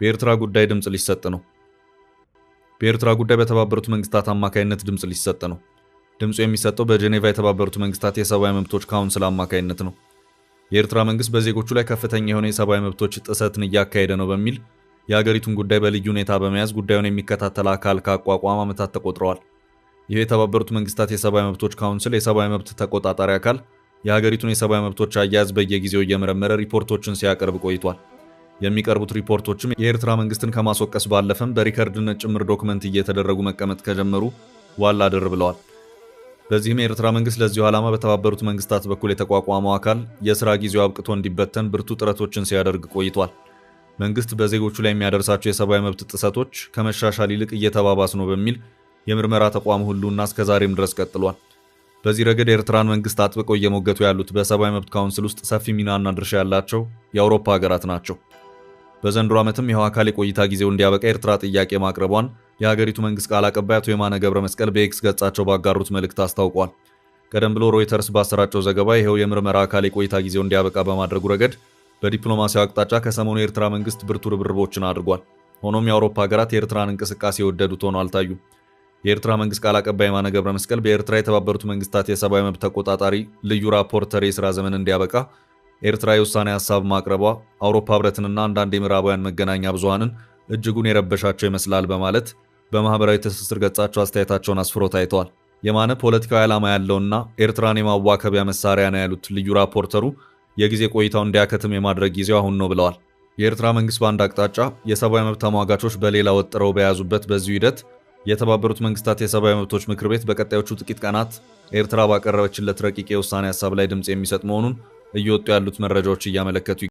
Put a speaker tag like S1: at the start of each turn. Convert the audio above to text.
S1: በኤርትራ ጉዳይ ድምጽ ሊሰጥ ነው። በኤርትራ ጉዳይ በተባበሩት መንግስታት አማካይነት ድምጽ ሊሰጥ ነው። ድምጹ የሚሰጠው በጄኔቫ የተባበሩት መንግስታት የሰብአዊ መብቶች ካውንስል አማካይነት ነው። የኤርትራ መንግስት በዜጎቹ ላይ ከፍተኛ የሆነ የሰብአዊ መብቶች ጥሰትን እያካሄደ ነው በሚል የሀገሪቱን ጉዳይ በልዩ ሁኔታ በመያዝ ጉዳዩን የሚከታተል አካል ካቋቋመ ዓመታት ተቆጥረዋል። ይህ የተባበሩት መንግስታት የሰብአዊ መብቶች ካውንስል የሰብአዊ መብት ተቆጣጣሪ አካል የሀገሪቱን የሰብአዊ መብቶች አያያዝ በየጊዜው እየመረመረ ሪፖርቶችን ሲያቀርብ ቆይቷል። የሚቀርቡት ሪፖርቶችም የኤርትራ መንግስትን ከማስወቀስ ባለፈም በሪከርድነት ጭምር ዶክመንት እየተደረጉ መቀመጥ ከጀመሩ ዋላ ድር ብለዋል። በዚህም የኤርትራ መንግስት ለዚሁ ዓላማ በተባበሩት መንግስታት በኩል የተቋቋመው አካል የሥራ ጊዜው አብቅቶ እንዲበተን ብርቱ ጥረቶችን ሲያደርግ ቆይቷል። መንግስት በዜጎቹ ላይ የሚያደርሳቸው የሰብአዊ መብት ጥሰቶች ከመሻሻል ይልቅ እየተባባሱ ነው በሚል የምርመራ ተቋም ሁሉና እስከዛሬም ድረስ ቀጥሏል። በዚህ ረገድ የኤርትራን መንግስት አጥብቀው እየሞገቱ ያሉት በሰብአዊ መብት ካውንስል ውስጥ ሰፊ ሚናና ድርሻ ያላቸው የአውሮፓ ሀገራት ናቸው። በዘንድሮ ዓመትም ይኸው አካል የቆይታ ጊዜው እንዲያበቃ ኤርትራ ጥያቄ ማቅረቧን የሀገሪቱ መንግስት ቃል አቀባይ አቶ የማነ ገብረ መስቀል በኤክስ ገጻቸው ባጋሩት መልእክት አስታውቋል። ቀደም ብሎ ሮይተርስ ባሰራጨው ዘገባ ይኸው የምርመራ አካል የቆይታ ጊዜው እንዲያበቃ በማድረጉ ረገድ በዲፕሎማሲያዊ አቅጣጫ ከሰሞኑ የኤርትራ መንግስት ብርቱ ርብርቦችን አድርጓል። ሆኖም የአውሮፓ ሀገራት የኤርትራን እንቅስቃሴ የወደዱት ሆነው አልታዩም። የኤርትራ መንግስት ቃል አቀባይ የማነ ገብረ መስቀል በኤርትራ የተባበሩት መንግስታት የሰብአዊ መብት ተቆጣጣሪ ልዩ ራፖርተር የሥራ ዘመን እንዲያበቃ ኤርትራ የውሳኔ ሀሳብ ማቅረቧ አውሮፓ ህብረትንና አንዳንድ የምዕራባውያን መገናኛ ብዙሃንን እጅጉን የረበሻቸው ይመስላል በማለት በማህበራዊ ትስስር ገጻቸው አስተያየታቸውን አስፍሮ ታይተዋል። የማነ ፖለቲካዊ ዓላማ ያለውና ኤርትራን የማዋከቢያ መሳሪያ ነው ያሉት ልዩ ራፖርተሩ የጊዜ ቆይታው እንዲያከትም የማድረግ ጊዜው አሁን ነው ብለዋል። የኤርትራ መንግስት በአንድ አቅጣጫ የሰብአዊ መብት ተሟጋቾች በሌላ ወጥረው በያዙበት በዚሁ ሂደት የተባበሩት መንግስታት የሰብአዊ መብቶች ምክር ቤት በቀጣዮቹ ጥቂት ቀናት ኤርትራ ባቀረበችለት ረቂቅ የውሳኔ ሀሳብ ላይ ድምጽ የሚሰጥ መሆኑን እየወጡ ያሉት መረጃዎች እያመለከቱ